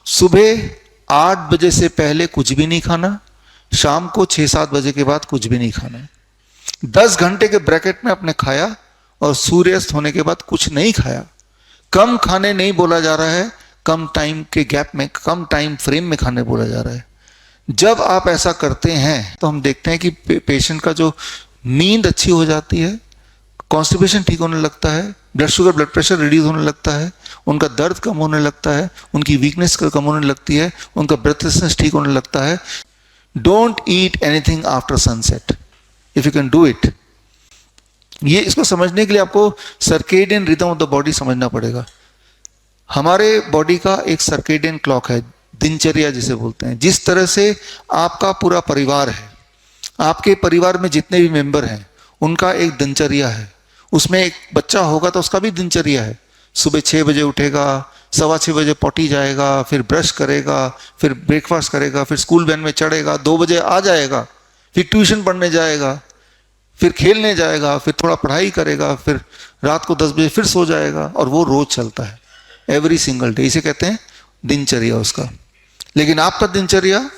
सुबह 8 बजे से पहले कुछ भी नहीं खाना, शाम को 6-7 बजे के बाद कुछ भी नहीं खाना। 10 घंटे के ब्रैकेट में आपने खाया और सूर्यास्त होने के बाद कुछ नहीं खाया। कम खाने नहीं बोला जा रहा है, कम टाइम के गैप में, कम टाइम फ्रेम में खाने बोला जा रहा है। जब आप ऐसा करते हैं तो हम देखते हैं कि पेशेंट का जो नींद अच्छी हो जाती है, कॉन्स्टिपेशन ठीक होने लगता है, blood sugar blood pressure reduce होने लगता है, उनका दर्द कम होने लगता है, उनकी वीकनेस कम होने लगती है, उनका ब्रेथलेसनेस ठीक होने लगता है। Don't eat anything after sunset if you can do it. ये इसको समझने के लिए आपको circadian rhythm of the body समझना पड़ेगा। हमारे बॉडी का एक सर्केडियन क्लॉक है, दिनचर्या जिसे बोलते हैं। जिस तरह से आपका पूरा परिवार है, आपके परिवार में जितने भी मेंबर हैं उनका एक दिनचर्या है। उसमें एक बच्चा होगा तो उसका भी दिनचर्या है। सुबह 6 बजे उठेगा, 6:15 बजे पॉटी जाएगा, फिर ब्रश करेगा, फिर ब्रेकफास्ट करेगा, फिर स्कूल वैन में चढ़ेगा, 2 बजे आ जाएगा, फिर ट्यूशन पढ़ने जाएगा, फिर खेलने जाएगा, फिर थोड़ा पढ़ाई करेगा, फिर रात को 10 बजे फिर सो जाएगा। और वो रोज चलता है, एवरी सिंगल डे। इसे कहते हैं दिनचर्या उसका। लेकिन आपका दिनचर्या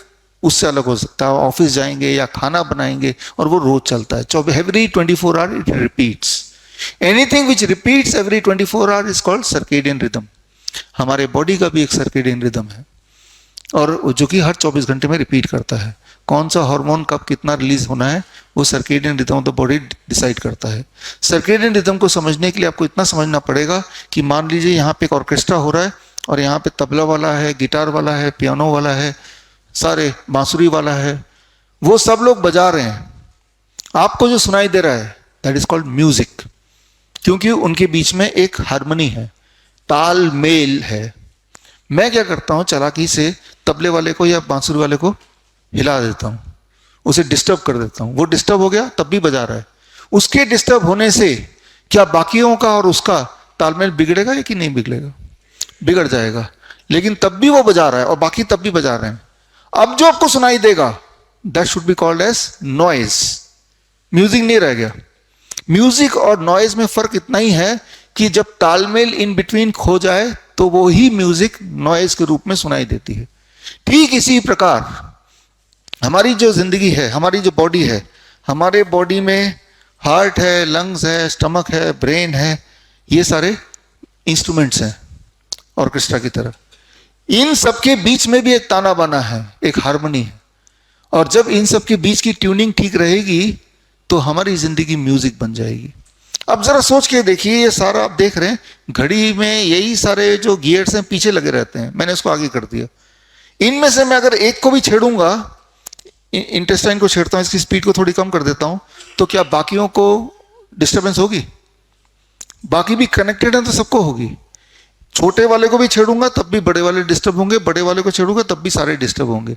उससे अलग हो सकता है। ऑफिस जाएंगे या खाना बनाएंगे और वो रोज चलता है। Every 24 hour it repeats. Anything which repeats every 24 our is called circadian rhythm. हमारे बॉडी का भी एक सर्केडियन रिदम है और जो कि हर 24 घंटे में रिपीट करता है। कौन सा हार्मोन कब कितना रिलीज होना है वो circadian rhythm of the body decide करता है। सर्केडियन रिदम को समझने के लिए आपको इतना समझना पड़ेगा कि मान लीजिए यहाँ पे एक ऑर्केस्ट्रा हो रहा है और यहाँ पे तबला वाला है, गिटार वाला है, पियानो वाला है, सारे बांसुरी वाला है, वो सब लोग बजा रहे हैं। आपको जो सुनाई दे रहा है दैट इज कॉल्ड म्यूजिक, क्योंकि उनके बीच में एक हार्मनी है, ताल मेल है। मैं क्या करता हूं, चालाकी से तबले वाले को या बांसुरी वाले को हिला देता हूं, उसे डिस्टर्ब कर देता हूं। वो डिस्टर्ब हो गया तब भी बजा रहा है। उसके डिस्टर्ब होने से क्या बाकियों का और उसका तालमेल बिगड़ेगा या कि नहीं बिगड़ेगा? बिगड़ जाएगा। लेकिन तब भी वो बजा रहा है और बाकी तब भी बजा रहे हैं। अब जो आपको सुनाई देगा that should be called as noise. Music नहीं रह गया। म्यूजिक और नॉइज में फर्क इतना ही है कि जब तालमेल इन बिटवीन खो जाए तो वो ही म्यूजिक नॉइज के रूप में सुनाई देती है। ठीक इसी प्रकार हमारी जो जिंदगी है, हमारी जो बॉडी है, हमारे बॉडी में हार्ट है, लंग्स है, स्टमक है, ब्रेन है, ये सारे इंस्ट्रूमेंट्स हैं ऑर्केस्ट्रा की तरह। इन सबके बीच में भी एक ताना बाना है, एक हार्मनी है। और जब इन सब के बीच की ट्यूनिंग ठीक रहेगी तो हमारी जिंदगी म्यूजिक बन जाएगी। अब जरा सोच के देखिए, ये सारा आप देख रहे हैं घड़ी में यही सारे जो गियर्स हैं पीछे लगे रहते हैं। मैंने इसको आगे कर दिया। इनमें से मैं अगर एक को भी छेड़ूंगा, इंटेस्टाइन को छेड़ता हूं, इसकी स्पीड को थोड़ी कम कर देता हूं, तो क्या बाकियों को डिस्टर्बेंस होगी? बाकी भी कनेक्टेड है तो सबको होगी। छोटे वाले को भी छेड़ूंगा तब भी बड़े वाले डिस्टर्ब होंगे, बड़े वाले को छेड़ूंगा तब भी सारे डिस्टर्ब होंगे।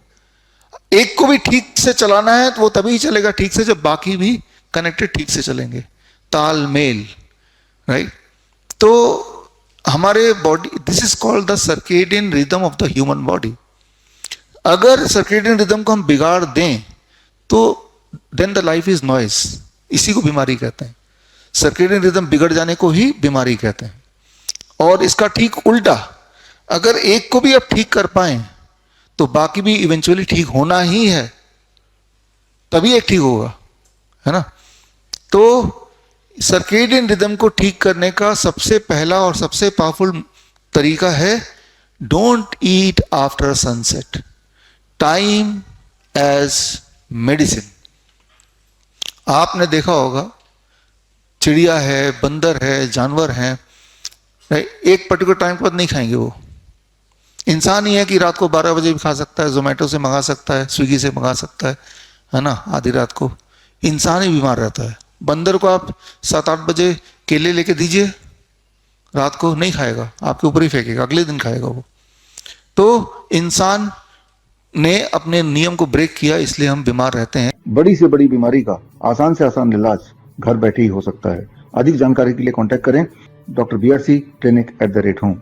एक को भी ठीक से चलाना है तो वो तभी चलेगा ठीक से जब बाकी भी कनेक्टेड ठीक से चलेंगे। तालमेल, राइट? तो हमारे body, this is called the circadian rhythm of the human body. अगर सर्केडियन रिदम को हम बिगाड़ दें तो then the life is noise. इसी को बीमारी कहते हैं। सर्केडियन रिदम बिगड़ जाने को ही बीमारी कहते हैं। और इसका ठीक उल्टा, अगर एक को भी आप ठीक कर पाए तो बाकी भी इवेंचुअली ठीक होना ही है, तभी एक ठीक होगा, है ना? तो सर्केडियन रिदम को ठीक करने का सबसे पहला और सबसे पावरफुल तरीका है don't eat after sunset. Time as medicine. आपने देखा होगा चिड़िया है, बंदर है, जानवर हैं, एक पर्टिकुलर टाइम के बाद नहीं खाएंगे। वो इंसान ही है कि रात को 12 बजे भी खा सकता है, जोमेटो से मंगा सकता है, स्विगी से मंगा सकता है ना, आधी रात को। इंसान ही बीमार रहता है। बंदर को आप 7-8 बजे केले लेके दीजिए, रात को नहीं खाएगा, आपके ऊपर ही फेंकेगा, अगले दिन खाएगा वो। तो इंसान ने अपने नियम को ब्रेक किया, इसलिए हम बीमार रहते हैं। बड़ी से बड़ी बीमारी का आसान से आसान इलाज घर बैठे ही हो सकता है। अधिक जानकारी के लिए कांटेक्ट करें Dr. BRC Clinic @ home।